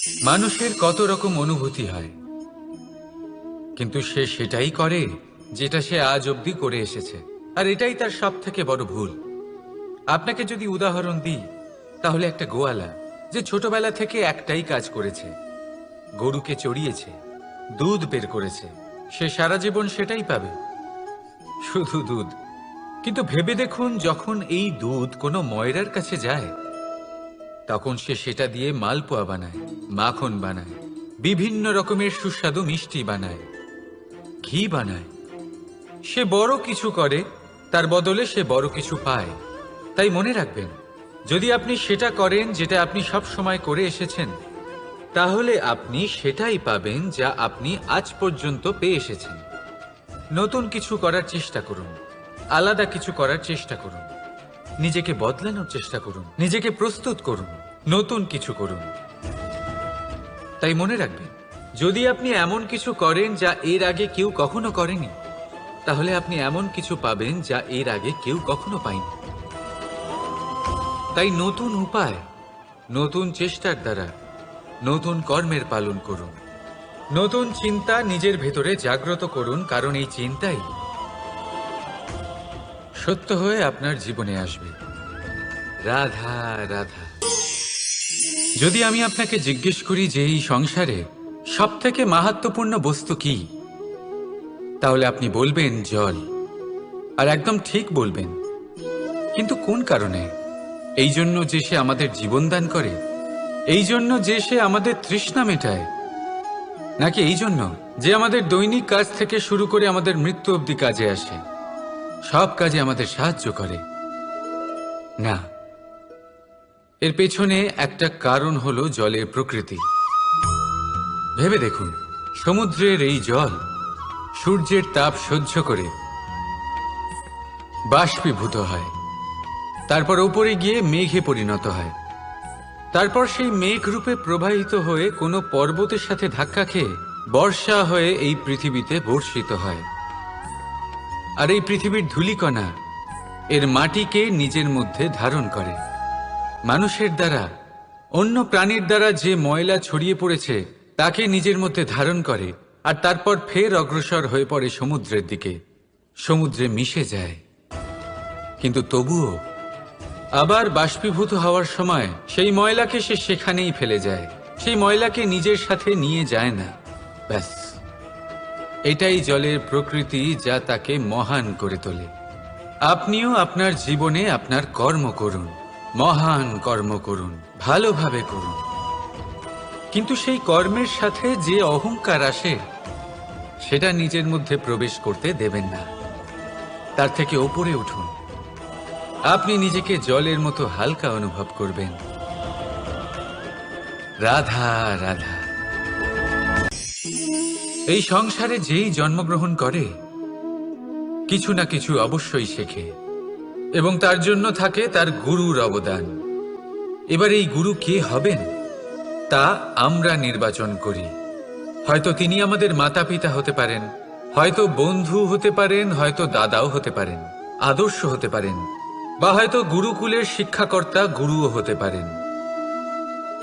মানুষের কত রকম অনুভূতি হয়, কিন্তু সে সেটাই করে যেটা সে আজ অবধি করে এসেছে। আর এটাই তার সব থেকে বড় ভুল। আপনাকে যদি উদাহরণ দিই, তাহলে একটা গোয়ালা যে ছোটবেলা থেকে একটাই কাজ করেছে, গরুকে চড়িয়েছে, দুধ বের করেছে, সে সারা জীবন সেটাই পাবে, শুধু দুধ। কিন্তু ভেবে দেখুন, যখন এই দুধ কোনো ময়রার কাছে যায়, তখন সে সেটা দিয়ে মালপোয়া বানায়, মাখন বানায়, বিভিন্ন রকমের সুস্বাদু মিষ্টি বানায়, ঘি বানায়। সে বড় কিছু করে, তার বদলে সে বড় কিছু পায়। তাই মনে রাখবেন, যদি আপনি সেটা করেন যেটা আপনি সব সময় করে এসেছেন, তাহলে আপনি সেটাই পাবেন যা আপনি আজ পর্যন্ত পেয়ে এসেছেন। নতুন কিছু করার চেষ্টা করুন, আলাদা কিছু করার চেষ্টা করুন, নিজেকে বদলানোর চেষ্টা করুন, নিজেকে প্রস্তুত করুন, নতুন কিছু করুন। তাই মনে রাখবেন, যদি আপনি এমন কিছু করেন যা এর আগে কেউ কখনো করেনি, তাহলে আপনি এমন কিছু পাবেন যা এর আগে কেউ কখনো পায়নি। তাই নতুন উপায়, নতুন চেষ্টার দ্বারা নতুন কর্মের পালন করুন। নতুন চিন্তা নিজের ভেতরে জাগ্রত করুন, কারণ এই চিন্তাই সত্য হয়ে আপনার জীবনে আসবে। রাধা রাধা। যদি আমি আপনাকে জিজ্ঞেস করি যে এই সংসারে সবথেকে মাহাত্ম্যপূর্ণ বস্তু কি, তাহলে আপনি বলবেন জল। আর একদম ঠিক বলবেন। কিন্তু কোন কারণে? এই জন্য যে সে আমাদের জীবন দান করে? এই জন্য যে সে আমাদের তৃষ্ণা মেটায়? নাকি এই জন্য যে আমাদের দৈনিক কাজ থেকে শুরু করে আমাদের মৃত্যু অবধি কাজে আসে, সব কাজে আমাদের সাহায্য করে? না, এর পেছনে একটা কারণ হলো জলের প্রকৃতি। ভেবে দেখুন, সমুদ্রের এই জল সূর্যের তাপ সহ্য করে বাষ্পীভূত হয়, তারপর উপরে গিয়ে মেঘে পরিণত হয়, তারপর সেই মেঘ রূপে প্রবাহিত হয়ে কোনো পর্বতের সাথে ধাক্কা খেয়ে বর্ষা হয়ে এই পৃথিবীতে বর্ষিত হয়। আর এই পৃথিবীর ধূলিকণা এর মাটিকে নিজের মধ্যে ধারণ করে। মানুষের দ্বারা, অন্য প্রাণীর দ্বারা যে ময়লা ছড়িয়ে পড়েছে তাকে নিজের মধ্যে ধারণ করে, আর তারপর ফের অগ্রসর হয়ে পড়ে সমুদ্রের দিকে, সমুদ্রে মিশে যায়। কিন্তু তবুও আবার বাষ্পীভূত হওয়ার সময় সেই ময়লাকে সে সেখানেই ফেলে যায়, সেই ময়লাকে নিজের সাথে নিয়ে যায় না। ব্যাস, এটাই জলের প্রকৃতি, যা তাকে মহান করে তোলে। আপনিও আপনার জীবনে আপনার কর্ম করুন, মহান কর্ম করুন, ভালোভাবে করুন। কিন্তু সেই কর্মের সাথে যে অহংকার আসে, সেটা নিজের মধ্যে প্রবেশ করতে দেবেন না। তার থেকে ওপরে উঠুন। আপনি নিজেকে জলের মতো হালকা অনুভব করবেন। রাধা রাধা। এই সংসারে যেই জন্মগ্রহণ করে, কিছু না কিছু অবশ্যই শেখে, এবং তার জন্য থাকে তার গুরুর অবদান। এবার এই গুরু কে হবেন তা আমরা নির্বাচন করি। হয়তো তিনি আমাদের মাতা পিতা হতে পারেন, হয়তো বন্ধু হতে পারেন, হয়তো দাদাও হতে পারেন, আদর্শ হতে পারেন, বা হয়তো গুরুকুলের শিক্ষাকর্তা গুরুও হতে পারেন।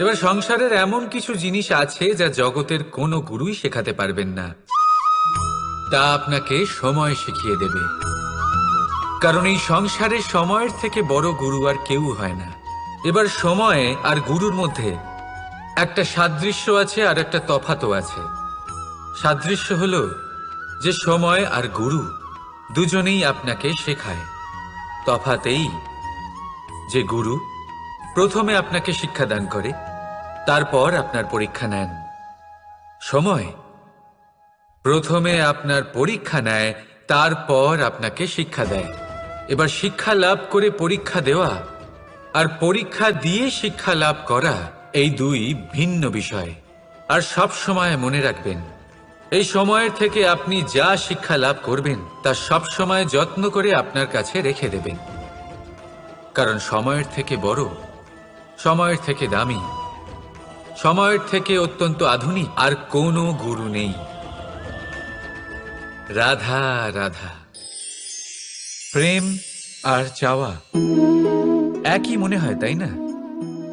এবার সংসারের এমন কিছু জিনিস আছে যা জগতের কোনো গুরুই শেখাতে পারবেন না। তা আপনাকে সময় শিখিয়ে দেবে, কারণ এই সংসারে সময়ের থেকে বড় গুরু আর কেউ হয় না। এবার সময় আর গুরুর মধ্যে একটা সাদৃশ্য আছে আর একটা তফাতও আছে। সাদৃশ্য হলো যে সময় আর গুরু দুজনেই আপনাকে শেখায়। তফাৎ এই যে গুরু প্রথমে আপনাকে শিক্ষাদান করে, তারপর আপনার পরীক্ষা নেন। সময় প্রথমে আপনার পরীক্ষা নেয়, তারপর আপনাকে শিক্ষা দেয়। এবার শিক্ষা লাভ করে পরীক্ষা দেওয়া আর পরীক্ষা দিয়ে শিক্ষা লাভ করা, এই দুই ভিন্ন বিষয়। আর সব সময় মনে রাখবেন, এই সময়ের থেকে আপনি যা শিক্ষা লাভ করবেন তা সব সময় যত্ন করে আপনার কাছে রেখে দেবেন, কারণ সময়ের থেকে বড়, সময়ের থেকে দামি, সময়ের থেকে অত্যন্ত আধুনিক আর কোনো গুরু নেই। রাধা রাধা। প্রেম আর চাওয়া একই মনে হয়, তাই না?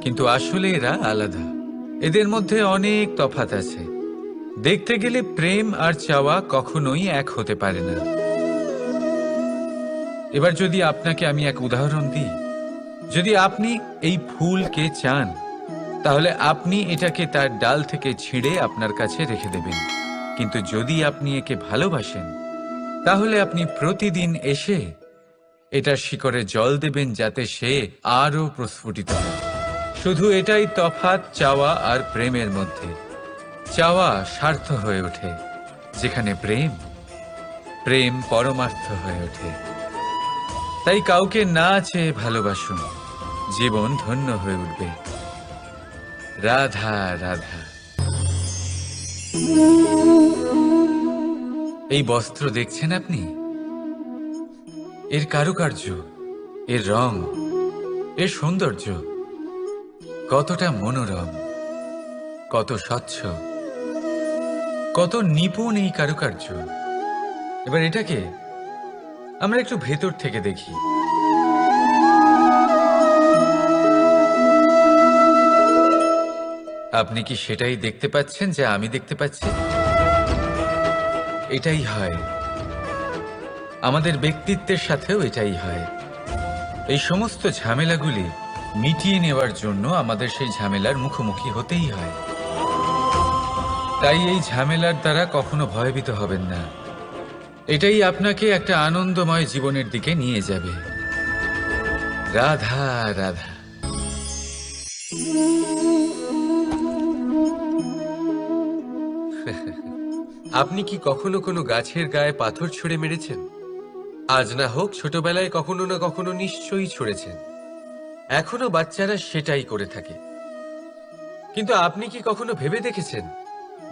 কিন্তু আসলে এরা আলাদা। এদের মধ্যে অনেক তফাৎ আছে। দেখতে গেলে প্রেম আর চাওয়া কখনোই এক হতে পারে না। এবার যদি আপনাকে আমি এক উদাহরণ দিই, যদি আপনি এই ফুলকে চান, তাহলে আপনি এটাকে তার ডাল থেকে ছিঁড়ে আপনার কাছে রেখে দেবেন। কিন্তু যদি আপনি একে ভালোবাসেন, তাহলে আপনি প্রতিদিন এসে এটার শিকড়ে জল দেবেন, যাতে সে আরো প্রস্ফুটিত হয়। শুধু এটাই তফাৎ চাওয়া আর প্রেমের মধ্যে। চাওয়া স্বার্থ হয়ে ওঠে, যেখানে প্রেম প্রেম পরমার্থ হয়ে ওঠে। তাই কাউকে না চেয়ে ভালোবাসুন, জীবন ধন্য হয়ে উঠবে। রাধা রাধা। এই বস্ত্র দেখছেন আপনি? এর কারুকার্য, এর রং, এর সৌন্দর্য কতটা মনোরম, কত স্বচ্ছ, কত নিপুণ এই কারুকার্য। এবার এটাকে আমরা একটু ভেতর থেকে দেখি। আপনি কি সেটাই দেখতে পাচ্ছেন যা আমি দেখতে পাচ্ছি? এটাই হয় আমাদের ব্যক্তিত্বের সাথেও, এটাই হয়। এই সমস্ত ঝামেলাগুলি মিটিয়ে নেওয়ার জন্য আমাদের সেই ঝামেলার মুখোমুখি হতেই হয়। তাই এই ঝামেলার দ্বারা কখনো ভয়ভীত হবেন না। এটাই আপনাকে একটা আনন্দময় জীবনের দিকে নিয়ে যাবে। রাধা রাধা। আপনি কি কখনো কোনো গাছের গায়ে পাথর ছুঁড়ে মেরেছেন? আজ না হোক, ছোটবেলায় কখনো না কখনো নিশ্চয়ই ছুঁড়েছেন। এখনো বাচ্চারা সেটাই করে থাকে। কিন্তু আপনি কি কখনো ভেবে দেখেছেন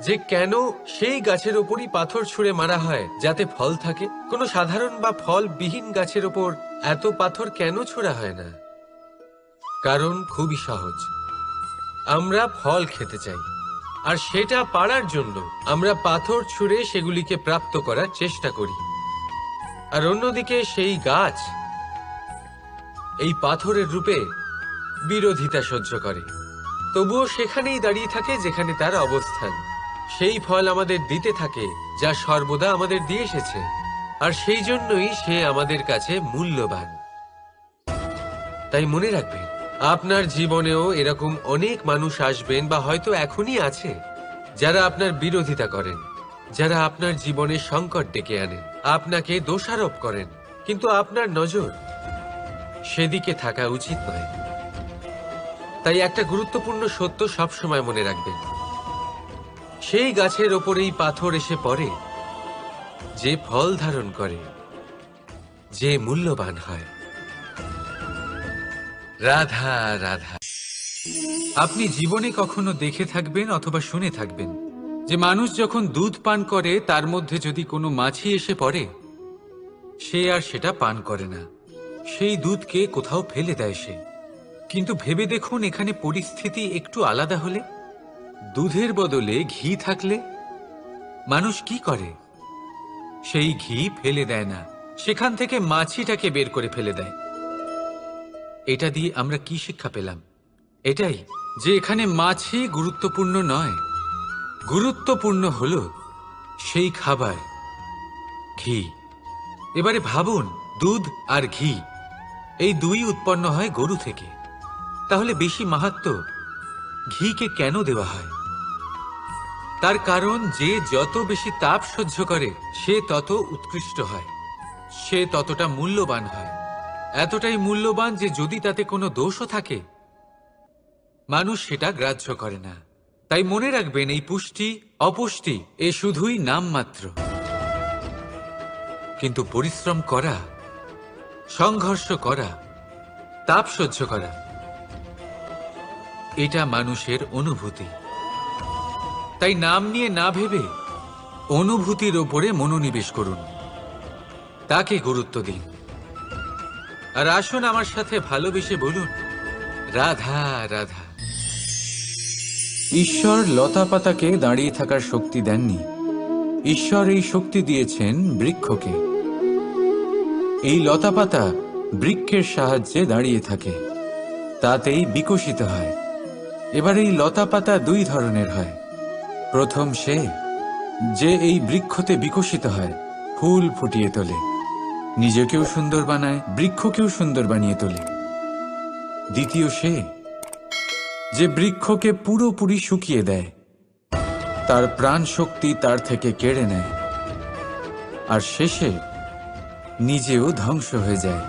যে কেন সেই গাছের ওপরই পাথর ছুঁড়ে মারা হয় যাতে ফল থাকে? কোনো সাধারণ বা ফলবিহীন গাছের ওপর এত পাথর কেন ছোড়া হয় না? কারণ খুবই সহজ। আমরা ফল খেতে চাই, আর সেটা পারার জন্য আমরা পাথর ছুঁড়ে সেগুলিকে প্রাপ্ত করার চেষ্টা করি। আর অন্যদিকে সেই গাছ এই পাথরের রূপে বিরোধিতা সহ্য করে, তবুও সেখানেই দাঁড়িয়ে থাকে যেখানে তার অবস্থান। সেই ফল আমাদের দিতে থাকে যা সর্বদা আমাদের দিয়ে এসেছে, আর সেই জন্যই সে আমাদের কাছে মূল্যবান। তাই মনে রাখবেন, আপনার জীবনেও এরকম অনেক মানুষ আসবেন, বা হয়তো এখনই আছে, যারা আপনার বিরোধিতা করেন, যারা আপনার জীবনে সংকট ডেকে আনেন, আপনাকে দোষারোপ করেন। কিন্তু আপনার নজর সেদিকে থাকা উচিত নয়। তাই একটা গুরুত্বপূর্ণ সত্য সবসময় মনে রাখবেন, সেই গাছের ওপরেই পাথর এসে পড়ে যে ফল ধারণ করে, যে মূল্যবান হয়। রাধা রাধা। আপনি জীবনে কখনো দেখে থাকবেন অথবা শুনে থাকবেন যে মানুষ যখন দুধ পান করে, তার মধ্যে যদি কোনো মাছি এসে পড়ে, সে আর সেটা পান করে না, সেই দুধকে কোথাও ফেলে দেয় সে। কিন্তু ভেবে দেখুন, এখানে পরিস্থিতি একটু আলাদা হলে, দুধের বদলে ঘি থাকলে মানুষ কি করে? সেই ঘি ফেলে দেয় না, সেখান থেকে মাছিটাকে বের করে ফেলে দেয়। এটা দিয়ে আমরা কি শিক্ষা পেলাম? এটাই যে এখানে মাছি গুরুত্বপূর্ণ নয়, গুরুত্বপূর্ণ হলো সেই খাবার, ঘি। এবারে ভাবুন, দুধ আর ঘি এই দুই উৎপন্ন হয় গরু থেকে। তাহলে বেশি মাহাত্ম্য ঘিকে কেন দেওয়া হয়? তার কারণ, যে যত বেশি তাপ সহ্য করে সে তত উৎকৃষ্ট হয়, সে ততটা মূল্যবান হয়। এতটাই মূল্যবান যে যদি তাতে কোনো দোষও থাকে, মানুষ সেটা গ্রাহ্য করে না। তাই মনে রাখবেন, এই পুষ্টি অপুষ্টি এ শুধুই নামমাত্র। কিন্তু পরিশ্রম করা, সংঘর্ষ করা, তাপ সহ্য করা, এটা মানুষের অনুভূতি। তাই নাম নিয়ে না ভেবে অনুভূতির ওপরে মনোনিবেশ করুন, তাকে গুরুত্ব দিন। আর আসুন আমার সাথে ভালোবেসে বলুন, রাধা রাধা। ঈশ্বর লতা পাতাকে দাঁড়িয়ে থাকার শক্তি দেননি, ঈশ্বর এই শক্তি দিয়েছেন বৃক্ষকে। এই লতা পাতা বৃক্ষের সাহায্যে দাঁড়িয়ে থাকে, তাতেই বিকশিত হয়। এবার এই লতা পাতা দুই ধরনের হয়। প্রথম সে যে এই বৃক্ষতে বিকশিত হয়, ফুল ফুটিয়ে তোলে, নিজেকেও সুন্দর বানায়, বৃক্ষকেও সুন্দর বানিয়ে তোলে। দ্বিতীয় সে যে বৃক্ষকে পুরোপুরি শুকিয়ে দেয়, তার প্রাণ শক্তি তার থেকে কেড়ে নেয়, আর শেষে নিজেও ধ্বংস হয়ে যায়।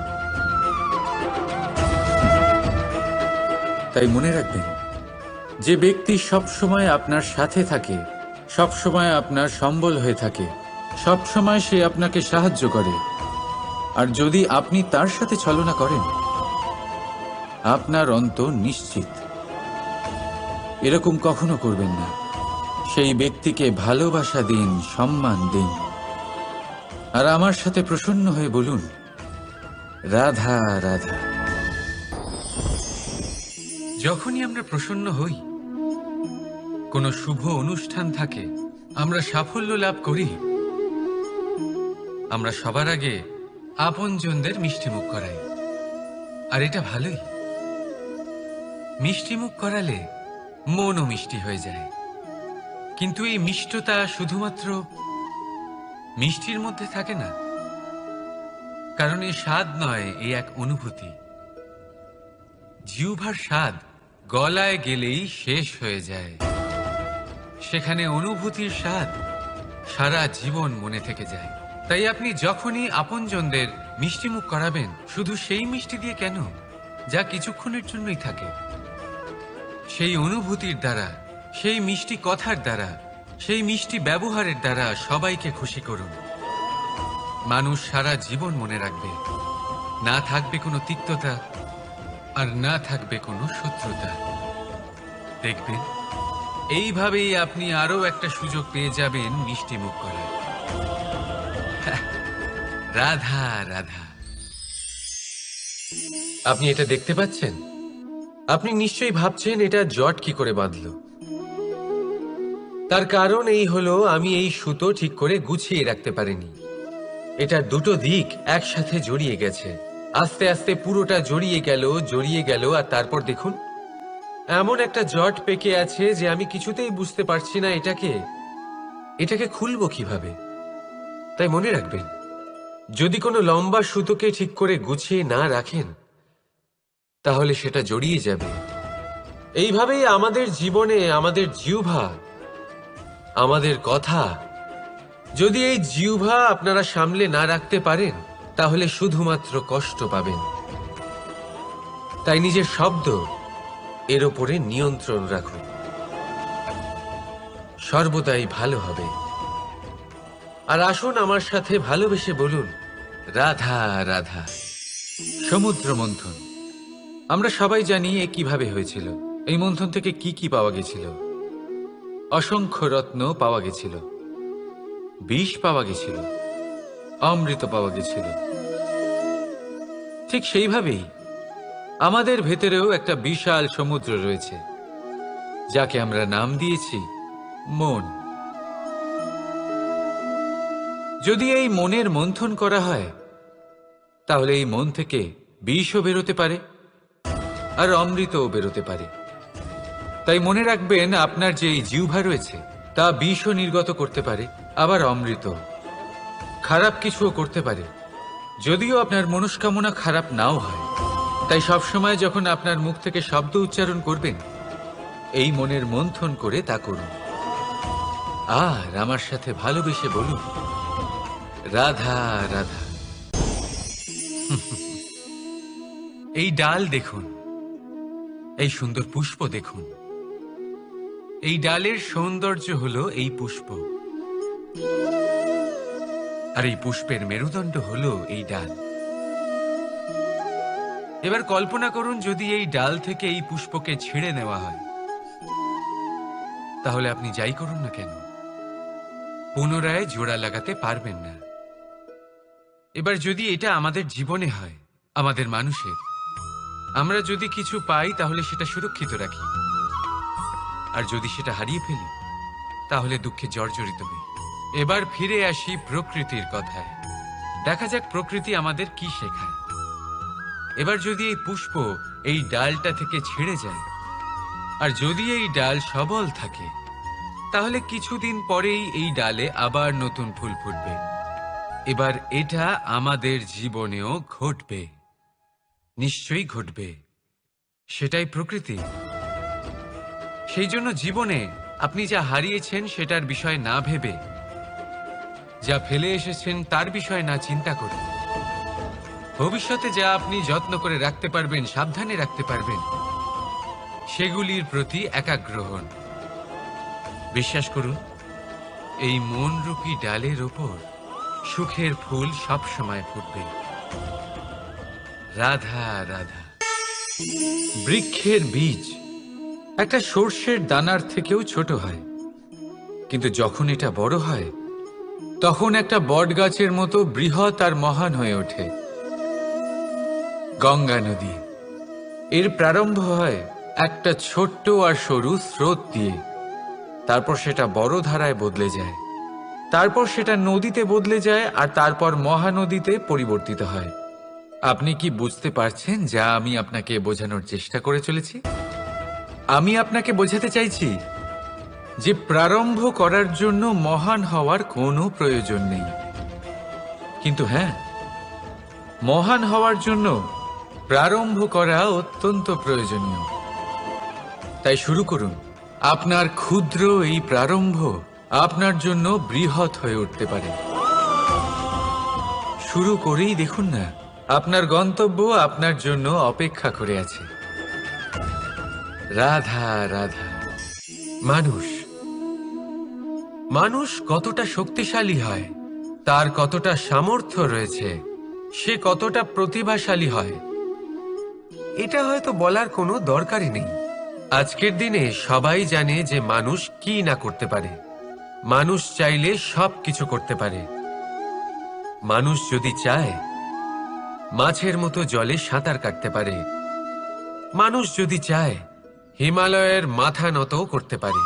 তাই মনে রাখবেন, যে ব্যক্তি সবসময় আপনার সাথে থাকে, সবসময় আপনার সম্বল হয়ে থাকে, সবসময় সে আপনাকে সাহায্য করে, আর যদি আপনি তার সাথে ছলনা করেন, আপনার অন্ত নিশ্চিত। এরকম কখনো করবেন না। সেই ব্যক্তিকে ভালোবাসা দিন, সম্মান দিন, আর আমার সাথে প্রসন্ন হয়ে বলুন, রাধা রাধা। যখনই আমরা প্রসন্ন হই, কোনো শুভ অনুষ্ঠান থাকে, আমরা সাফল্য লাভ করি, আমরা সবার আগে আপনজনদের মিষ্টিমুখ করাই। আর এটা ভালোই। মিষ্টিমুখ করালে মনও মিষ্টি হয়ে যায়। কিন্তু এই মিষ্টতা শুধুমাত্র মিষ্টির মধ্যে থাকে না, কারণ এই স্বাদ নয়, এই এক অনুভূতি। জিহ্বার স্বাদ গলায় গেলেই শেষ হয়ে যায়, সেখানে অনুভূতির স্বাদ সারা জীবন মনে থেকে যায়। তাই আপনি যখনই আপনজনদের মিষ্টিমুখ করাবেন, শুধু সেই মিষ্টি দিয়ে কেন, যা কিছুক্ষণের জন্যই থাকে, সেই অনুভূতির দ্বারা, সেই মিষ্টি কথার দ্বারা, সেই মিষ্টি ব্যবহারের দ্বারা সবাইকে খুশি করুন। মানুষ সারা জীবন মনে রাখবে, না থাকবে কোনো তিক্ততা, আর না থাকবে কোনো শত্রুতা। দেখবেন, এইভাবেই আপনি আরো একটা সুযোগ পেয়ে যাবেন মিষ্টি মুখ করার। রাধা রাধা। আপনি এটা দেখতে পাচ্ছেন? আপনি নিশ্চয়ই ভাবছেন এটা জট কি করে বাঁধলো। তার কারণ এই হলো, আমি এই সুতো ঠিক করে গুছিয়ে রাখতে পারিনি। এটার দুটো দিক একসাথে জড়িয়ে গেছে, আস্তে আস্তে পুরোটা জড়িয়ে গেল, আর তারপর দেখুন, এমন একটা জট পেকে আছে যে আমি কিছুতেই বুঝতে পারছি না এটাকে খুলবো কিভাবে। তাই মনে রাখবেন, যদি কোনো লম্বা সুতোকে ঠিক করে গুছিয়ে না রাখেন, তাহলে সেটা জড়িয়ে যাবে। এইভাবেই আমাদের জীবনে আমাদের জিহ্বা, আমাদের কথা, যদি এই জিহ্বা আপনারা সামলে না রাখতে পারেন, তাহলে শুধুমাত্র কষ্ট পাবেন। তাই নিজের শব্দ এর ওপরে নিয়ন্ত্রণ রাখুন, সর্বদাই ভালো হবে। আর আসুন আমার সাথে ভালোবেসে বলুন, রাধা রাধা। সমুদ্র মন্থন, আমরা সবাই জানি এ কিভাবে হয়েছিল। এই মন্থন থেকে কি কি পাওয়া গেছিল? অসংখ্য রত্ন পাওয়া গেছিল, বিষ পাওয়া গেছিল, অমৃত পাওয়া গেছিল। ঠিক সেইভাবেই আমাদের ভেতরেও একটা বিশাল সমুদ্র রয়েছে, যাকে আমরা নাম দিয়েছি মন। যদি এই মনের মন্থন করা হয়, তাহলে এই মন থেকে বিষও বেরোতে পারে, আর অমৃতও বেরোতে পারে। তাই মনে রাখবেন, আপনার যে এই জিহ্বা রয়েছে, তা বিষও নির্গত করতে পারে, আবার অমৃত, খারাপ কিছুও করতে পারে, যদিও আপনার মনস্কামনা খারাপ নাও হয়। তাই সবসময় যখন আপনার মুখ থেকে শব্দ উচ্চারণ করবেন, এই মনের মন্থন করে তা করুন। আর আমার সাথে ভালোবেসে বলুন, রাধা রাধা। এই ডাল দেখুন, এই সুন্দর পুষ্প দেখুন। এই ডালের সৌন্দর্য হলো এই পুষ্প, আর এই পুষ্পের মেরুদণ্ড হলো এই ডাল। এবার কল্পনা করুন, যদি এই ডাল থেকে এই পুষ্পকে ছিঁড়ে নেওয়া হয়, তাহলে আপনি যাই করুন না কেন, পুনরায় জোড়া লাগাতে পারবেন না। এবার যদি এটা আমাদের জীবনে হয়, আমাদের মানুষের, আমরা যদি কিছু পাই তাহলে সেটা সুরক্ষিত রাখি, আর যদি সেটা হারিয়ে ফেলি, তাহলে দুঃখে জর্জরিত হই। এবার ফিরে আসি প্রকৃতির কথায়। দেখা যাক প্রকৃতি আমাদের কি শেখায়। এবার যদি এই পুষ্প এই ডালটা থেকে ছিঁড়ে যায়, আর যদি এই ডাল সবল থাকে তাহলে কিছুদিন পরেই এই ডালে আবার নতুন ফুল ফুটবে। এবার এটা আমাদের জীবনেও ঘটবে, নিশ্চয়ই ঘটবে। সেটাই প্রকৃতি। সেই জন্য জীবনে আপনি যা হারিয়েছেন সেটার বিষয় না ভেবে, যা ফেলে এসেছেন তার বিষয় না চিন্তা করে, ভবিষ্যতে যা আপনি যত্ন করে রাখতে পারবেন, সাবধানে রাখতে পারবেন, সেগুলির প্রতি একাগ্র হন। বিশ্বাস করুন, এই মনরূপী ডালের ওপর সুখের ফুল সব সময় ফুটবে। রাধা রাধা। বৃক্ষের বীজ একটা সর্ষের দানার থেকেও ছোট হয়, কিন্তু যখন এটা বড় হয় তখন একটা বট গাছের মতো বৃহৎ আর মহান হয়ে ওঠে। গঙ্গা নদী, এর প্রারম্ভ হয় একটা ছোট্ট আর সরু স্রোত দিয়ে, তারপর সেটা বড় ধারায় বদলে যায়, তারপর সেটা নদীতে বদলে যায়, আর তারপর মহানদীতে পরিবর্তিত হয়। আপনি কি বুঝতে পারছেন যা আমি আপনাকে বোঝানোর চেষ্টা করে চলেছি? আমি আপনাকে বোঝাতে চাইছি যে প্রারম্ভ করার জন্য মহান হওয়ার কোনো প্রয়োজন নেই, কিন্তু হ্যাঁ, মহান হওয়ার জন্য প্রারম্ভ করা অত্যন্ত প্রয়োজনীয়। তাই শুরু করুন। আপনার ক্ষুদ্র এই প্রারম্ভ আপনার জন্য বৃহৎ হয়ে উঠতে পারে। শুরু করেই দেখুন না, আপনার গন্তব্য আপনার জন্য অপেক্ষা করে আছে। রাধা রাধা। মানুষ কতটা শক্তিশালী হয়, তার কতটা সামর্থ্য রয়েছে, সে কতটা প্রতিভাশালী হয়, এটা হয়তো বলার কোনো দরকারই নেই। আজকের দিনে সবাই জানে যে মানুষ কি না করতে পারে। মানুষ চাইলে সব কিছু করতে পারে। মানুষ যদি চায় মাছের মতো জলে সাঁতার কাটতে পারে। মানুষ যদি চায় হিমালয়ের মাথা নত করতে পারে।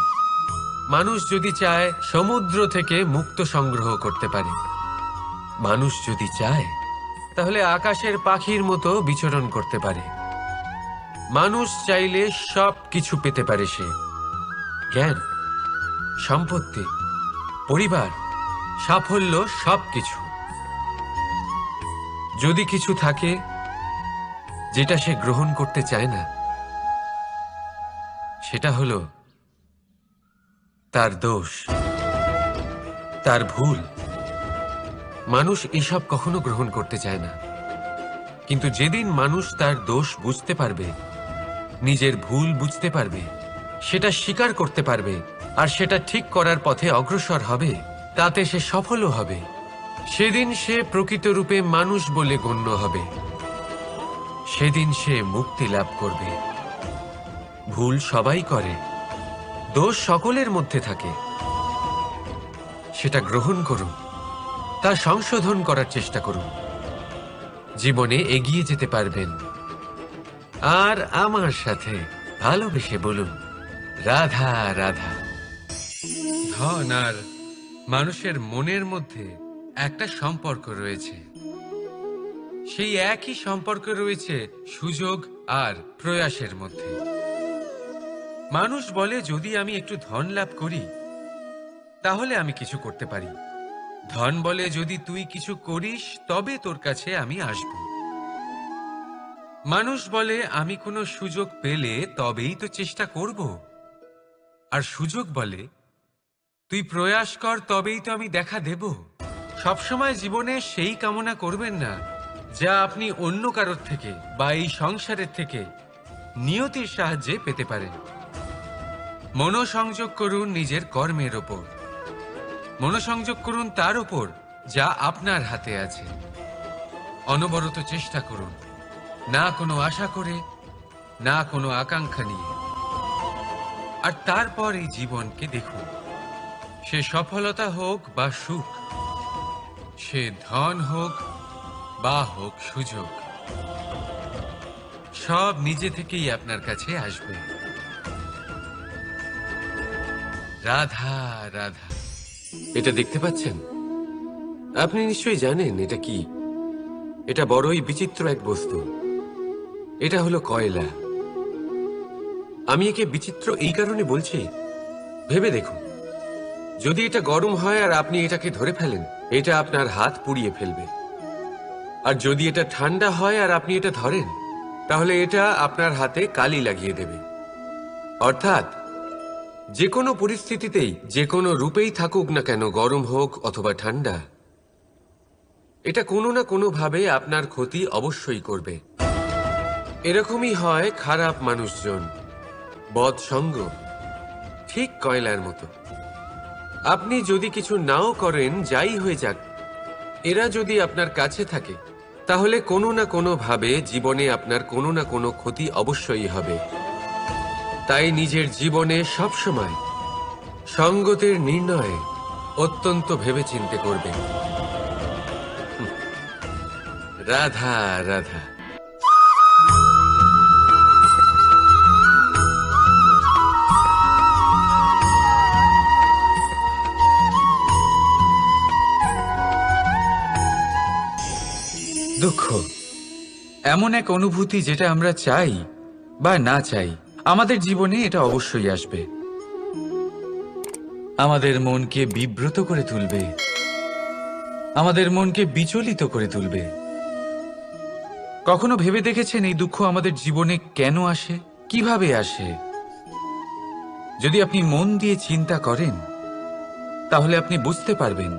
মানুষ যদি চায় সমুদ্র থেকে মুক্ত সংগ্রহ করতে পারে। মানুষ যদি চায় তাহলে আকাশের পাখির মতো বিচরণ করতে পারে। মানুষ চাইলে সব কিছু পেতে পারে। সে জ্ঞান, সম্পত্তি, পরিবার, সাফল্য, সবকিছু। যদি কিছু থাকে যেটা সে গ্রহণ করতে চায় না, সেটা হলো তার দোষ, তার ভুল। মানুষ এসব কখনো গ্রহণ করতে চায় না, কিন্তু যেদিন মানুষ তার দোষ বুঝতে পারবে, নিজের ভুল বুঝতে পারবে, সেটা স্বীকার করতে পারবে, আর সেটা ঠিক করার পথে অগ্রসর হবে, তাতে সে সফলও হবে, সেদিন সে প্রকৃত রূপে মানুষ বলে গণ্য হবে। সেদিন সে মুক্তি লাভ করবে। ভুল সবাই করে, দোষ সকলের মধ্যে থাকে। সেটা গ্রহণ করুন, তা সংশোধন করার চেষ্টা করুন। জীবনে এগিয়ে যেতে পারবেন। আর আমার সাথে ভালোবেসে বলুন, রাধা রাধা। ধন আর মানুষের মনের মধ্যে একটা সম্পর্ক রয়েছে। সেই একই সম্পর্ক রয়েছে সুযোগ আর প্রয়াসের মধ্যে। মানুষ বলে, যদি আমি একটু ধন লাভ করি তাহলে আমি কিছু করতে পারি। ধন বলে, যদি তুই কিছু করিস তবে তোর কাছে আমি আসব। মানুষ বলে, আমি কোনো সুযোগ পেলে তবেই তো চেষ্টা করব। আর সুযোগ বলে, তুই প্রয়াস কর তবেই তো আমি দেখা দেব। সবসময় জীবনে সেই কামনা করবেন না যা আপনি অন্য কারোর থেকে বা এই সংসারের থেকে নিয়তির সাহায্যে পেতে পারেন। মনোসংযোগ করুন নিজের কর্মের ওপর। মনোসংযোগ করুন তার ওপর যা আপনার হাতে আছে। অনবরত চেষ্টা করুন, না কোনো আশা করে, না কোনো আকাঙ্ক্ষা নিয়ে। আর তারপর এই জীবনকে দেখুন, সে সফলতা হোক বা সুখ, সে ধন হোক বা হোক সুযোগ, সব নিজে থেকেই আপনার কাছে আসবে। রাধা রাধা। এটা দেখতে পাচ্ছেন? আপনি নিশ্চয়ই জানেন এটা কি। এটা বড়ই বিচিত্র এক বস্তু। এটা হলো কয়লা। আমি একে বিচিত্র এই কারণে বলছি, ভেবে দেখুন, যদি এটা গরম হয় আর আপনি এটাকে ধরে ফেলেন, এটা আপনার হাত পুড়িয়ে ফেলবে। আর যদি এটা ঠান্ডা হয় আর আপনি এটা ধরেন, তাহলে এটা আপনার হাতে কালি লাগিয়ে দেবে। অর্থাৎ যে কোনো পরিস্থিতিতেই, যে কোনো রূপেই থাকুক না কেন, গরম হোক অথবা ঠান্ডা, এটা কোনো না কোনো ভাবে আপনার ক্ষতি অবশ্যই করবে। এরকমই হয় খারাপ মানুষজন, বদসঙ্গ, ঠিক কয়লার মতো। আপনি যদি কিছু নাও করেন, যাই হয়ে যাক, এরা যদি আপনার কাছে থাকে, তাহলে কোনো না কোনো ভাবে জীবনে আপনার কোনো না কোনো ক্ষতি অবশ্যই হবে। তাই নিজের জীবনে সবসময় সঙ্গতের নির্ণয়ে অত্যন্ত ভেবেচিন্তে করবেন। রাধা রাধা। দুঃখ এমন এক অনুভূতি যেটা আমরা চাই বা না চাই, আমাদের জীবনে এটা অবশ্যই আসবে। আমাদের মনকে বিব্রত করে তুলবে, আমাদের মনকে বিচলিত করে তুলবে। কখনো ভেবে দেখেছেন এই দুঃখ আমাদের জীবনে কেন আসে, কিভাবে আসে? যদি আপনি মন দিয়ে চিন্তা করেন, তাহলে আপনি বুঝতে পারবেন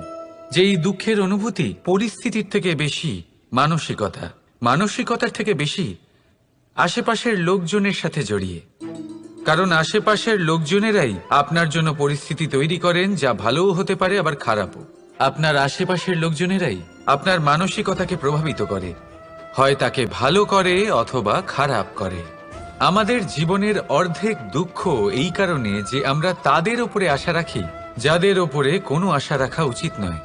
যে এই দুঃখের অনুভূতি পরিস্থিতির থেকে বেশি মানসিকতার থেকে বেশি আশেপাশের লোকজনের সাথে জড়িয়ে। কারণ আশেপাশের লোকজনেরাই আপনার জন্য পরিস্থিতি তৈরি করেন, যা ভালোও হতে পারে আবার খারাপও। আপনার আশেপাশের লোকজনেরাই আপনার মানসিকতাকে প্রভাবিত করে, হয় তাকে ভালো করে অথবা খারাপ করে। আমাদের জীবনের অর্ধেক দুঃখ এই কারণে যে আমরা তাদের ওপরে আশা রাখি যাদের ওপরে কোনো আশা রাখা উচিত নয়,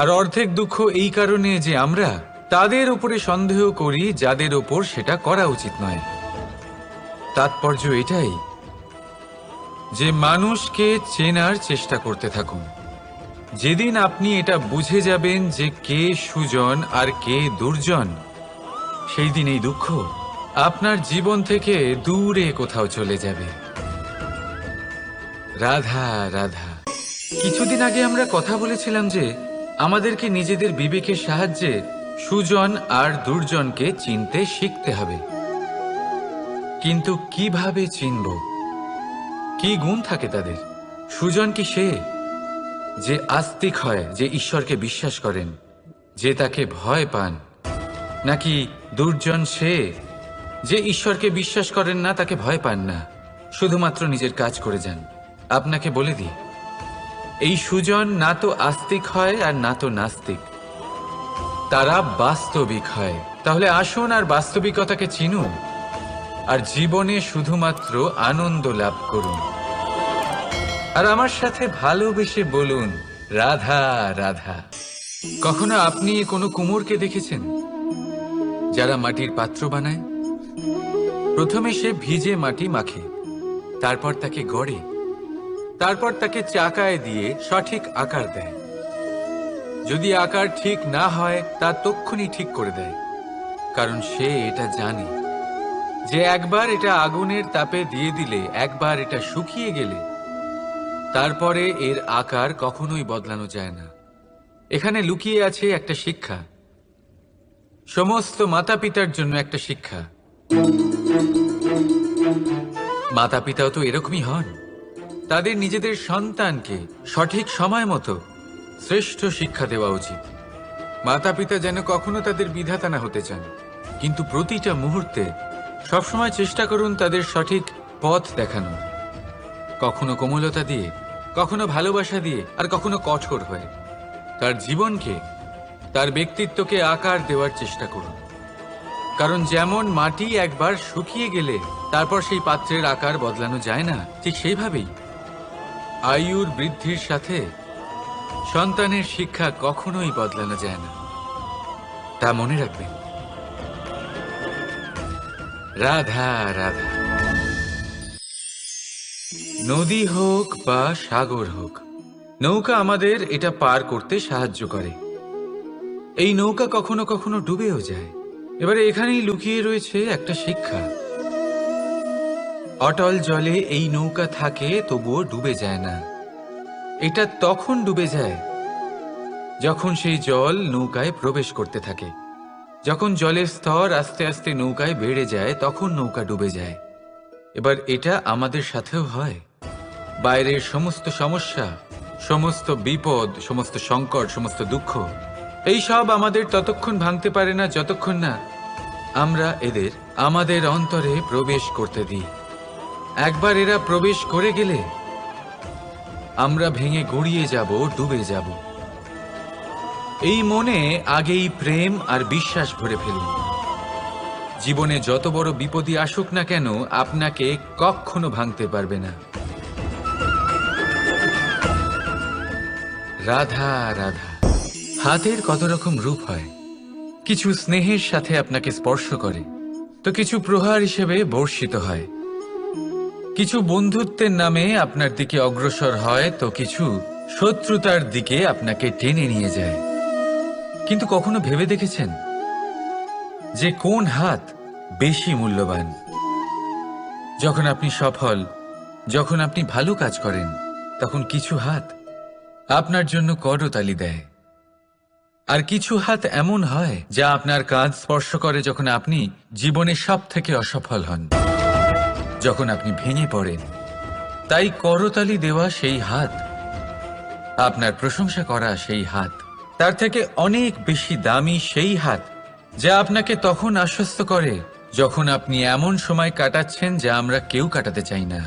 আর অর্ধেক দুঃখ এই কারণে যে আমরা তাদের ওপরে সন্দেহ করি যাদের ওপর সেটা করা উচিত নয়। তাৎপর্য এটাই যে মানুষকে চেনার চেষ্টা করতে থাকুন। যেদিন আপনি এটা বুঝে যাবেন যে কে সুজন আর কে দুর্জন, সেই দিন এই দুঃখ আপনার জীবন থেকে দূরে কোথাও চলে যাবে। রাধা রাধা। কিছুদিন আগে আমরা কথা বলেছিলাম যে আমাদেরকে নিজেদের বিবেকের সাহায্যে সুজন আর দুর্জনকে চিনতে শিখতে হবে। কিন্তু কিভাবে চিনব? কি গুণ থাকে তাদের? সুজন কি সে যে আস্তিক হয়, যে ঈশ্বরকে বিশ্বাস করেন, যে তাকে ভয় পান? নাকি দুর্জন সে যে ঈশ্বরকে বিশ্বাস করেন না, তাকে ভয় পান না, শুধুমাত্র নিজের কাজ করে যান? আপনাকে বলে দিই, এই সুজন না তো আস্তিক হয় আর না তো নাস্তিক, তারা বাস্তবিক হয়। তাহলে আসুন আর বাস্তবিকতাকে চিনুন আর জীবনে শুধুমাত্র আনন্দ লাভ করুন। আর আমার সাথে ভালোবেসে বলুন রাধা রাধা। কখনো আপনি কোনো কুমোরকে দেখেছেন যারা মাটির পাত্র বানায়? প্রথমে সে ভিজে মাটি মাখে, তারপর তাকে গড়ে, তারপর তাকে চাকায় দিয়ে সঠিক আকার দেয়। যদি আকার ঠিক না হয় তা তক্ষুনি ঠিক করে দেয়, কারণ সে এটা জানে যে একবার এটা আগুনের তাপে দিয়ে দিলে, একবার এটা শুকিয়ে গেলে তারপরে এর আকার কখনোই বদলানো যায় না। এখানে লুকিয়ে আছে একটা শিক্ষা, সমস্ত মাতা পিতার জন্য একটা শিক্ষা। মাতা পিতাও তো এরকমই হন, তাদের নিজেদের সন্তানকে সঠিক সময় মতো শ্রেষ্ঠ শিক্ষা দেওয়া উচিত। মাতা পিতা যেন কখনো তাদের বিধাতা না হতে চান, কিন্তু প্রতিটা মুহূর্তে সবসময় চেষ্টা করুন তাদের সঠিক পথ দেখানো, কখনো কোমলতা দিয়ে, কখনো ভালোবাসা দিয়ে, আর কখনো কঠোর হয়ে। তার জীবনকে, তার ব্যক্তিত্বকে আকার দেওয়ার চেষ্টা করুন। কারণ যেমন মাটি একবার শুকিয়ে গেলে তারপর সেই পাত্রের আকার বদলানো যায় না, ঠিক সেইভাবেই আয়ুর বৃদ্ধির সাথে সন্তানের শিক্ষা কখনোই বদলানো যায় না। তা মনে রাখবেন। রাধা রাধা। নদী হোক বা সাগর হোক, নৌকা আমাদের এটা পার করতে সাহায্য করে। এই নৌকা কখনো কখনো ডুবেও যায়। এবারে এখানেই লুকিয়ে রয়েছে একটা শিক্ষা। অটল জলে এই নৌকা থাকে, তবুও ডুবে যায় না। এটা তখন ডুবে যায় যখন সেই জল নৌকায় প্রবেশ করতে থাকে। যখন জলের স্তর আস্তে আস্তে নৌকায় বেড়ে যায়, তখন নৌকা ডুবে যায়। এবার এটা আমাদের সাথেও হয়। বাইরের সমস্ত সমস্যা, সমস্ত বিপদ, সমস্ত সংকট, সমস্ত দুঃখ, এই সব আমাদের ততক্ষণ ভাঙতে পারে না যতক্ষণ না আমরা এদের আমাদের অন্তরে প্রবেশ করতে দিই। একবার এরা প্রবেশ করে গেলে আমরা ভেঙে গড়িয়ে যাব, ডুবে যাব। এই মনে আগেই প্রেম আর বিশ্বাস ভরে ফেলুন। জীবনে যত বড় বিপদই আসুক না কেন, আপনাকে কখনো ভাঙতে পারবে না। রাধা রাধা। হাতের কত রকম রূপ হয়। কিছু স্নেহের সাথে আপনাকে স্পর্শ করে, তো কিছু প্রহার হিসেবে বর্ষিত হয়। কিছু বন্ধুত্বের নামে আপনার দিকে অগ্রসর হয়, তো কিছু শত্রুতার দিকে আপনাকে টেনে নিয়ে যায়। কিন্তু কখনো ভেবে দেখেছেন যে কোন হাত বেশি মূল্যবান? যখন আপনি সফল, যখন আপনি ভালো কাজ করেন, তখন কিছু হাত আপনার জন্য করতালি দেয়। আর কিছু হাত এমন হয় যা আপনার কাঁধ স্পর্শ করে যখন আপনি জীবনে সব থেকে অসফল হন, যখন আপনি ভেঙে পড়েন। তাই করতালি দেওয়া সেই হাত, আপনার প্রশংসা করা সেই হাত, তার থেকে অনেক বেশি দামি সেই হাত যা আপনাকে তখন আশ্বস্ত করে যখন আপনি এমন সময় কাটাচ্ছেন যা আমরা কেউ কাটাতে চাই না।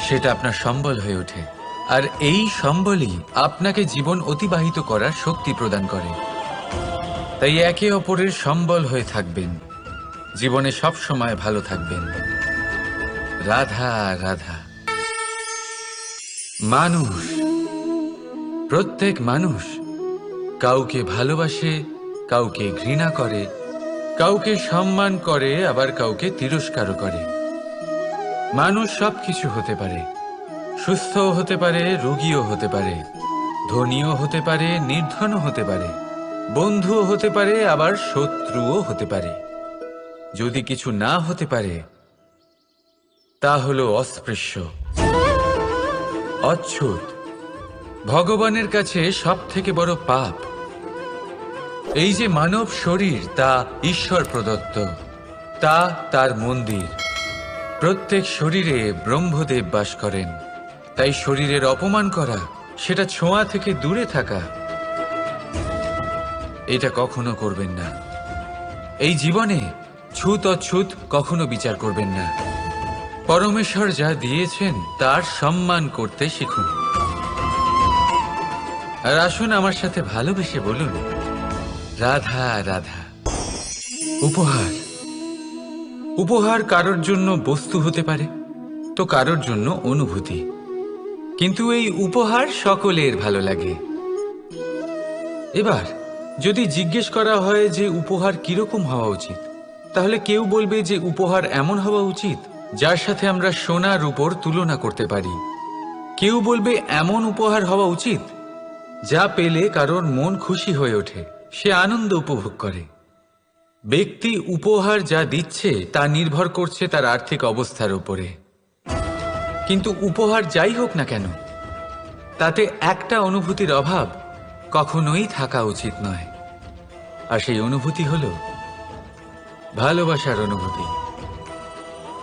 সেটা আপনার সম্বল হয়ে ওঠে, আর এই সম্বলই আপনাকে জীবন অতিবাহিত করার শক্তি প্রদান করে। তাই একে অপরের সম্বল হয়ে থাকবেন, জীবনে সব সময় ভালো থাকবেন। রাধা রাধা। মানুষ, প্রত্যেক মানুষ কাউকে ভালোবাসে, কাউকে ঘৃণা করে, কাউকে সম্মান করে, আবার কাউকে তিরস্কারও করে। মানুষ সবকিছু হতে পারে, সুস্থও হতে পারে, রোগীও হতে পারে, ধনীও হতে পারে, নির্ধনও হতে পারে, বন্ধুও হতে পারে, আবার শত্রুও হতে পারে। যদি কিছু না হতে পারে তা হলো অস্পৃশ্য, অচ্ছুত। ভগবানের কাছে সব থেকে বড় পাপ এই যে মানব শরীর, তা ঈশ্বর প্রদত্ত, তা তার মন্দির। প্রত্যেক শরীরে ব্রহ্মদেব বাস করেন। তাই শরীরের অপমান করা, সেটা ছোঁয়া থেকে দূরে থাকা, এটা কখনো করবেন না। এই জীবনে ছুত অছুত কখনো বিচার করবেন না। পরমেশ্বর যা দিয়েছেন তার সম্মান করতে শিখুন। আর আসুন আমার সাথে ভালোবেসে বলুন, রাধা রাধা। উপহার, উপহার কারোর জন্য বস্তু হতে পারে, তো কারোর জন্য অনুভূতি। কিন্তু এই উপহার সকলের ভালো লাগে। এবার যদি জিজ্ঞেস করা হয় যে উপহার কিরকম হওয়া উচিত, তাহলে কেউ বলবে যে উপহার এমন হওয়া উচিত যার সাথে আমরা সোনা রূপোর তুলনা করতে পারি। কেউ বলবে এমন উপহার হওয়া উচিত যা পেলে কারোর মন খুশি হয়ে ওঠে, সে আনন্দ উপভোগ করে। ব্যক্তি উপহার যা দিচ্ছে তা নির্ভর করছে তার আর্থিক অবস্থার উপরে। কিন্তু উপহার যাই হোক না কেন, তাতে একটা অনুভূতির অভাব কখনোই থাকা উচিত নয়। আর সেই অনুভূতি হলো ভালোবাসার অনুভূতি।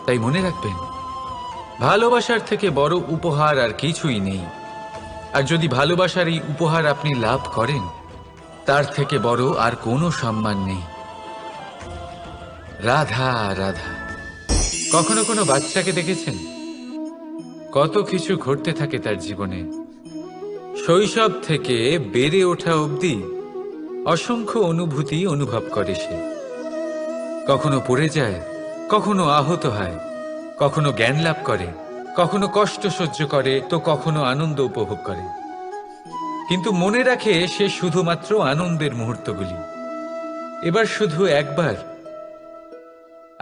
তাই মনে রাখবেন, ভালোবাসার থেকে বড় উপহার আর কিছুই নেই। আর যদি ভালোবাসার এই উপহার আপনি লাভ করেন, তার থেকে বড় আর কোনো সম্মান নেই। রাধা রাধা। কখনো কোনো বাচ্চাকে দেখেছেন? কত কিছু ঘটতে থাকে তার জীবনে। শৈশব থেকে বেড়ে ওঠা অবধি অসংখ্য অনুভূতি অনুভব করে সে। কখনো পড়ে যায়, কখনো আহত হয়, কখনো জ্ঞান লাভ করে, কখনো কষ্ট সহ্য করে, তো কখনো আনন্দ উপভোগ করে। কিন্তু মনে রাখে সে শুধুমাত্র আনন্দের মুহূর্তগুলি। এবার শুধু একবার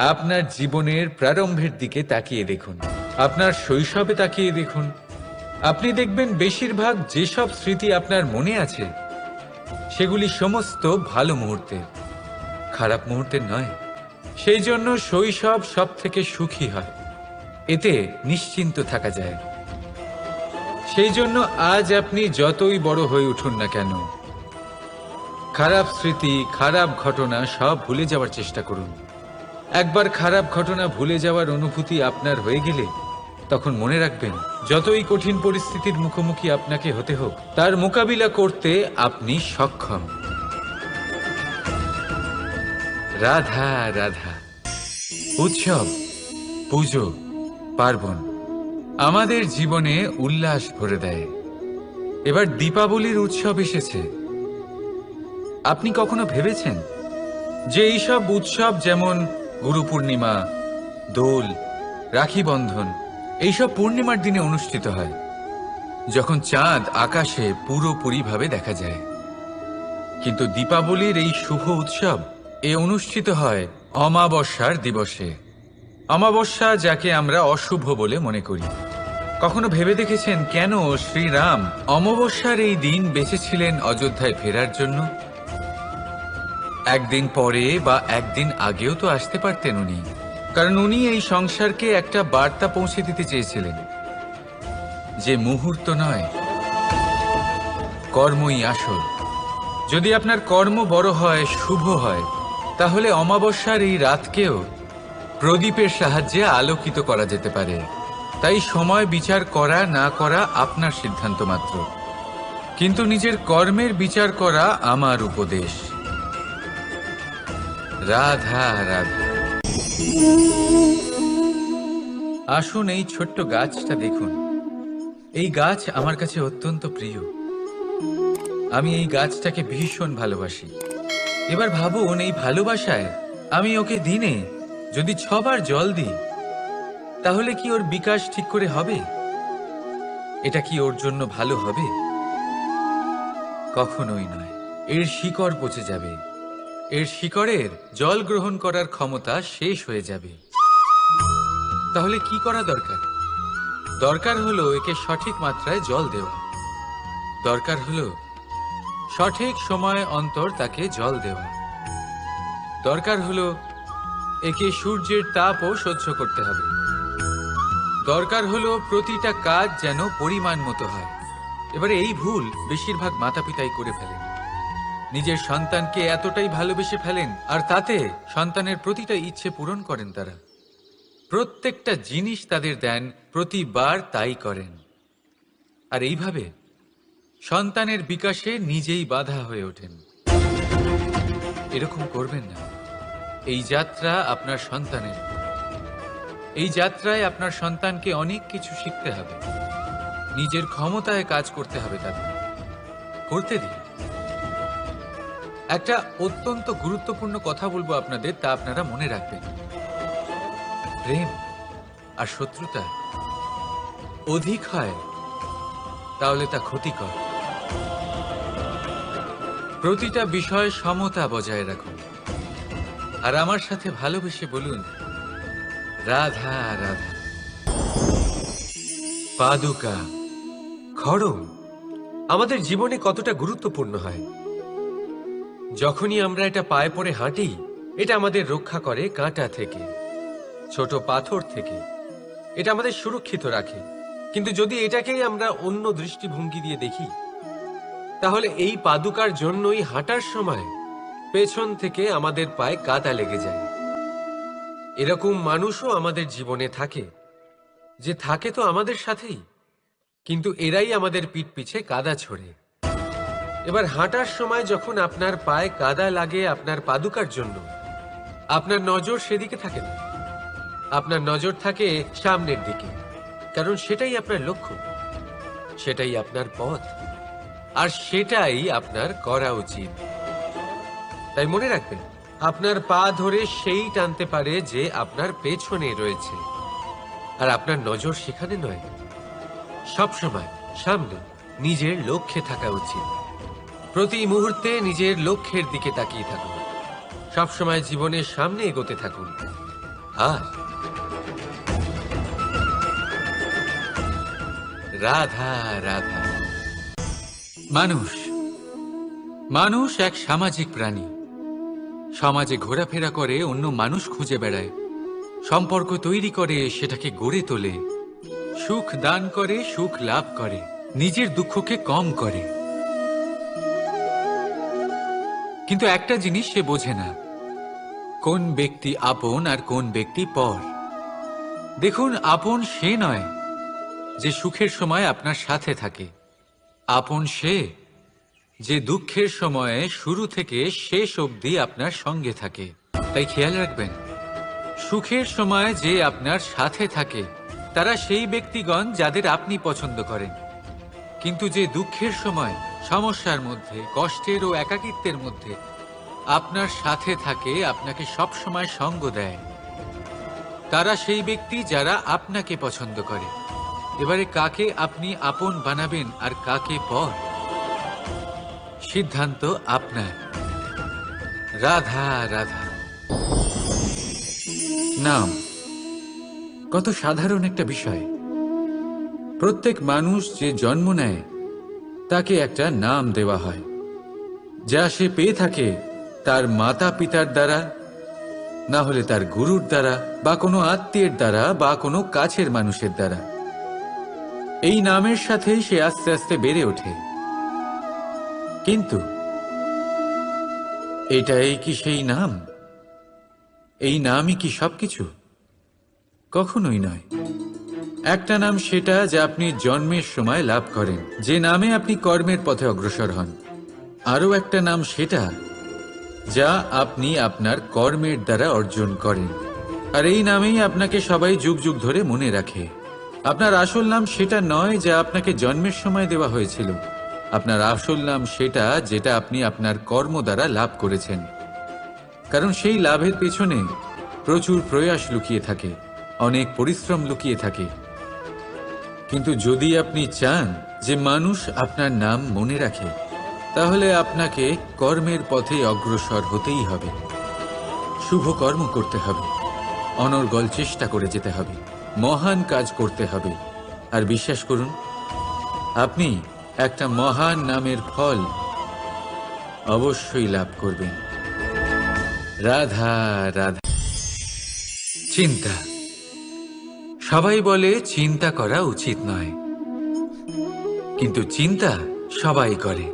আপনার জীবনের প্রারম্ভের দিকে তাকিয়ে দেখুন, আপনার শৈশবে তাকিয়ে দেখুন। আপনি দেখবেন বেশিরভাগ যেসব স্মৃতি আপনার মনে আছে সেগুলি সমস্ত ভালো মুহূর্তের, খারাপ মুহূর্তের নয়। সেই জন্য শৈশব সব থেকে সুখী হয়। এতে নিশ্চিন্ত থাকা যায়। সেই জন্য আজ আপনি যতই বড় হয়ে উঠুন না কেন, খারাপ স্মৃতি, খারাপ ঘটনা সব ভুলে যাওয়ার চেষ্টা করুন। একবার খারাপ ঘটনা ভুলে যাওয়ার অনুভূতি আপনার হয়ে গেলে তখন মনে রাখবেন, যতই কঠিন পরিস্থিতির মুখোমুখি আপনাকে হতে হোক, তার মোকাবিলা করতে আপনি সক্ষম। রাধা রাধা। উৎসব, পুজো, পার্বণ আমাদের জীবনে উল্লাস ভরে দেয়। এবার দীপাবলির উৎসব এসেছে। আপনি কখনো ভেবেছেন যে এইসব উৎসব যেমন গুরু পূর্ণিমা, দোল, রাখি বন্ধন এইসব পূর্ণিমার দিনে অনুষ্ঠিত হয়, যখন চাঁদ আকাশে পুরোপুরিভাবে দেখা যায়। কিন্তু দীপাবলির এই শুভ উৎসব অনুষ্ঠিত হয় অমাবস্যার দিবসে। অমাবস্যা, যাকে আমরা অশুভ বলে মনে করি। কখনো ভেবে দেখেছেন কেন শ্রীরাম অমাবস্যার এই দিন বেঁচেছিলেন অযোধ্যায় ফেরার জন্য? একদিন পরে বা একদিন আগেও তো আসতে পারতেন উনি, কারণ উনি এই সংসারকে একটা বার্তা পৌঁছে দিতে চেয়েছিলেন যে মুহূর্ত নয়, কর্মই আসল। যদি আপনার কর্ম বড় হয়, শুভ হয়, তাহলে অমাবস্যার এই রাতকেও প্রদীপের সাহায্যে আলোকিত করা যেতে পারে। তাই সময় বিচার করা না করা আপনার সিদ্ধান্ত মাত্র, কিন্তু নিজের কর্মের বিচার করা আমার উপদেশ। রাধা রাধা। আসুন এই ছোট্ট গাছটা দেখুন। এই গাছ আমার কাছে অত্যন্ত প্রিয়। আমি এই গাছটাকে ভীষণ ভালোবাসি। এবার ভাবুন, এই ভালোবাসায় আমি ওকে দিনে যদি 6 বার জল দিই, তাহলে কি ওর বিকাশ ঠিক করে হবে? এটা কি ওর জন্য ভালো হবে? কখনোই নয়। এর শিকড় পচে যাবে। এর শিকড়ের জল গ্রহণ করার ক্ষমতা শেষ হয়ে যাবে। তাহলে কি করা দরকার? দরকার হলো একে সঠিক মাত্রায় জল দেওয়া। দরকার হলো সঠিক সময় অন্তর তাকে জল দেওয়া। দরকার হলো একে সূর্যের তাপও সহ্য করতে হবে। দরকার হলো প্রতিটা কাজ যেন পরিমাণ মতো হয়। এবারে এই ভুল বেশিরভাগ মাতাপিতাই করে ফেলেন। নিজের সন্তানকে এতটাই ভালোবেসে ফেলেন, আর তাতে সন্তানের প্রতিটা ইচ্ছে পূরণ করেন। তারা প্রত্যেকটা জিনিস তাদের দেন, প্রতিবার তাই করেন। আর এইভাবে সন্তানের বিকাশে নিজেই বাধা হয়ে ওঠেন। এরকম করবেন না। এই যাত্রা আপনার সন্তানের। এই যাত্রায় আপনার সন্তানকে অনেক কিছু শিখতে হবে। নিজের ক্ষমতায় কাজ করতে হবে তাদের। করতে দিন। একটা অত্যন্ত গুরুত্বপূর্ণ কথা বলবো আপনাদের, তা আপনারা মনে রাখবেন। প্রেম আর শত্রুতা অধিক হয় তাহলে তা ক্ষতিকর। প্রতিটা বিষয়ে সমতা বজায় রাখুন। আর আমার সাথে ভালোবেসে বলুন, রাধা রাধা। পাদুকা, খড়ম আমাদের জীবনে কতটা গুরুত্বপূর্ণ হয়। যখনই আমরা এটা পায়ে পড়ে হাঁটি, এটা আমাদের রক্ষা করে কাঁটা থেকে, ছোট পাথর থেকে। এটা আমাদের সুরক্ষিত রাখে। কিন্তু যদি এটাকেই আমরা অন্য দৃষ্টিভঙ্গি দিয়ে দেখি, তাহলে এই পাদুকার জন্যই হাঁটার সময় পেছন থেকে আমাদের পায়ে কাদা লেগে যায়। এরকম মানুষও আমাদের জীবনে থাকে, যে থাকে তো আমাদের সাথেই, কিন্তু এরাই আমাদের পিঠ পিছে কাদা ছোড়ে। এবার হাঁটার সময় যখন আপনার পায়ে কাদা লাগে আপনার পাদুকার জন্য, আপনার নজর সেদিকে থাকে না। আপনার নজর থাকে সামনের দিকে, কারণ সেটাই আপনার লক্ষ্য, সেটাই আপনার পথ, আর সেটাই আপনার করা উচিত। তাই মনে রাখবেন, আপনার পা ধরে সেই টানতে পারে যে আপনার পেছনে রয়েছে, আর আপনার নজর সেখানে নয়। সবসময় সামনে নিজের লক্ষ্যে থাকা উচিত। প্রতি মুহূর্তে নিজের লক্ষ্যের দিকে তাকিয়ে থাকুন। সবসময় জীবনের সামনে এগোতে থাকুন। আর রাধা রাধা। মানুষ এক সামাজিক প্রাণী। সমাজে ঘোরাফেরা করে, অন্য মানুষ খুঁজে বেড়ায়। সম্পর্ক তৈরি করে, সেটাকে গড়ে তোলে, সুখ দান করে, সুখ লাভ করে, নিজের দুঃখকে কম করে। কিন্তু একটা জিনিস সে বোঝে না, কোন ব্যক্তি আপন আর কোন ব্যক্তি পর। দেখুন, আপন সে নয় যে সুখের সময় আপনার সাথে থাকে। আপন সে যে দুঃখের সময়ে শুরু থেকে শেষ অবধি আপনার সঙ্গে থাকে। তাই খেয়াল রাখবেন, সুখের সময় যে আপনার সাথে থাকে তারা সেই ব্যক্তিগণ যাদের আপনি পছন্দ করেন। কিন্তু যে দুঃখের সময়, সমস্যার মধ্যে, কষ্টের ও একাকিত্বের মধ্যে আপনার সাথে থাকে, আপনাকে সব সময় সঙ্গ দেয়, তারা সেই ব্যক্তি যারা আপনাকে পছন্দ করে। এবারে কাকে আপনি আপন বানাবেন আর কাকে পর, সিদ্ধান্ত আপনার। রাধা রাধা নাম কত সাধারণ একটা বিষয়। প্রত্যেক মানুষ যে জন্ম নেয় তাকে একটা নাম দেওয়া হয়, যা সে পেয়ে থাকে তার মাতা পিতার দ্বারা, না হলে তার গুরুর দ্বারা, বা কোনো আত্মীয়ের দ্বারা, বা কোনো কাছের মানুষের দ্বারা। এই নামের সাথেই সে আস্তে আস্তে বেড়ে ওঠে। কিন্তু এটাই কি সেই নাম? এই নামই কি সবকিছু? কখনোই নয়। একটা নাম সেটা যা আপনি জন্মের সময় লাভ করেন, যে নামে আপনি কর্মের পথে অগ্রসর হন। আরও একটা নাম সেটা যা আপনি আপনার কর্মের দ্বারা অর্জন করেন, আর এই নামেই আপনাকে সবাই যুগ যুগ ধরে মনে রাখে। আপনার আসল নাম সেটা নয় যা আপনাকে জন্মের সময় দেওয়া হয়েছিল। আপনার আসল নাম সেটা যেটা আপনি আপনার কর্ম দ্বারা লাভ করেছেন, কারণ সেই লাভের পেছনে প্রচুর প্রয়াস লুকিয়ে থাকে, অনেক পরিশ্রম লুকিয়ে থাকে। কিন্তু যদি আপনি চান যে মানুষ আপনার নাম মনে রাখে, তাহলে আপনাকে কর্মের পথে অগ্রসর হতেই হবে, শুভ কর্ম করতে হবে, অনর্গল চেষ্টা করে যেতে হবে, মহান কাজ করতে হবে। আর বিশ্বাস করুন, আপনি একটা মহান নামের ফল অবশ্যই লাভ করবেন। রাধা রাধা। চিন্তা। সবাই বলে চিন্তা করা উচিত নয়, কিন্তু চিন্তা সবাই করে।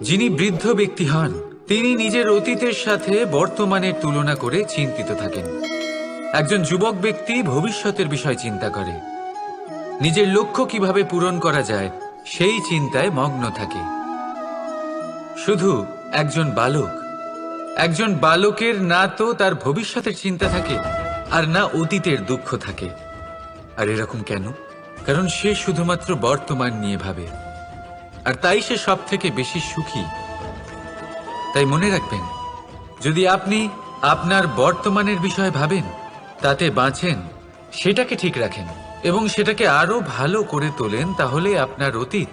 যিনি বৃদ্ধ ব্যক্তি হন, তিনি নিজের অতীতের সাথে বর্তমানের তুলনা করে চিন্তিত থাকেন। একজন যুবক ব্যক্তি ভবিষ্যতের বিষয় চিন্তা করে, নিজের লক্ষ্য কিভাবে পূরণ করা যায় সেই চিন্তায় মগ্ন থাকে। শুধু একজন বালকের না তো তার ভবিষ্যতের চিন্তা থাকে, আর না অতীতের দুঃখ থাকে। আর এরকম কেন? কারণ সে শুধুমাত্র বর্তমান নিয়ে ভাবে, আর তাই সে সব থেকে বেশি সুখী। তাই মনে রাখবেন, যদি আপনি আপনার বর্তমানের বিষয়ে ভাবেন, তাতে বাঁচেন, সেটাকে ঠিক রাখেন এবং সেটাকে আরো ভালো করে তোলেন, তাহলে আপনার অতীত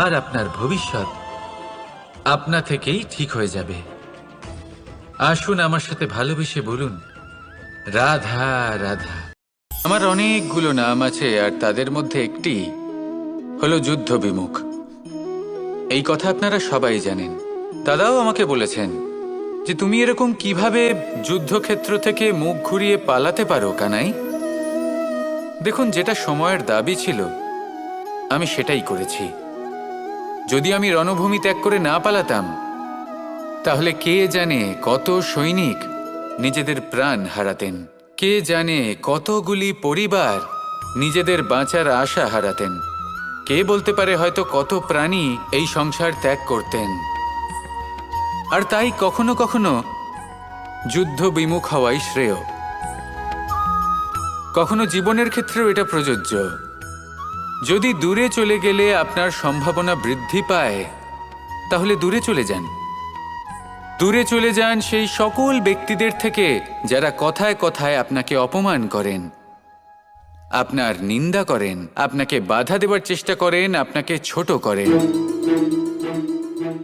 আর আপনার ভবিষ্যৎ আপনা থেকেই ঠিক হয়ে যাবে। আসুন আমার সাথে ভালোবেসে বলুন, রাধা রাধা। আমার অনেকগুলো নাম আছে, আর তাদের মধ্যে একটি হলো যুদ্ধ বিমুখ। এই কথা আপনারা সবাই জানেন। দাদাও আমাকে বলেছেন যে তুমি এরকম কিভাবে যুদ্ধক্ষেত্র থেকে মুখ ঘুরিয়ে পালাতে পারো কানাই। দেখুন, যেটা সময়ের দাবি ছিল আমি সেটাই করেছি। যদি আমি রণভূমি ত্যাগ করে না পালাতাম, তাহলে কে জানে কত সৈনিক নিজেদের প্রাণ হারাতেন, কে জানে কতগুলি পরিবার নিজেদের বাঁচার আশা হারাতেন, কে বলতে পারে হয়তো কত প্রাণী এই সংসার ত্যাগ করতেন। আর তাই কখনো কখনো যুদ্ধ বিমুখ হওয়াই শ্রেয়। কখনো জীবনের ক্ষেত্রেও এটা প্রযোজ্য। যদি দূরে চলে গেলে আপনার সম্ভাবনা বৃদ্ধি পায়, তাহলে দূরে চলে যান। দূরে চলে যান সেই সকল ব্যক্তিদের থেকে যারা কথায় কথায় আপনাকে অপমান করেন, আপনার নিন্দা করেন, আপনাকে বাধা দেওয়ার চেষ্টা করেন, আপনাকে ছোট করেন।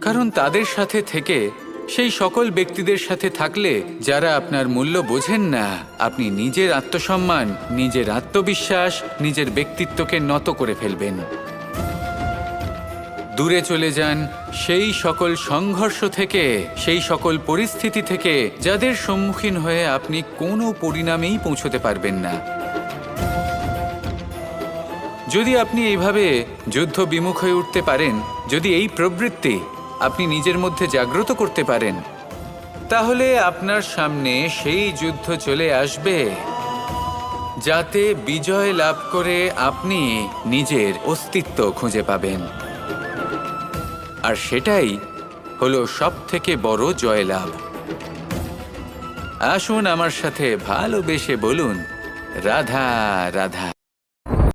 কারণ তাদের সাথে থেকে, সেই সকল ব্যক্তিদের সাথে থাকলে যারা আপনার মূল্য বোঝেন না, আপনি নিজের আত্মসম্মান, নিজের আত্মবিশ্বাস, নিজের ব্যক্তিত্বকে নত করে ফেলবেন। দূরে চলে যান সেই সকল সংঘর্ষ থেকে, সেই সকল পরিস্থিতি থেকে যাদের সম্মুখীন হয়ে আপনি কোনো পরিণামেই পৌঁছতে পারবেন না। যদি আপনি এইভাবে যুদ্ধ বিমুখ হয়ে উঠতে পারেন, যদি এই প্রবৃত্তি আপনি নিজের মধ্যে জাগ্রত করতে পারেন, তাহলে আপনার সামনে সেই যুদ্ধ চলে আসবে যাতে বিজয় লাভ করে আপনি নিজের অস্তিত্ব খুঁজে পাবেন। আর সেটাই হলো সবথেকে বড় জয়লাভ। আসুন আমার সাথে ভালোবেসে বলুন, রাধা রাধা।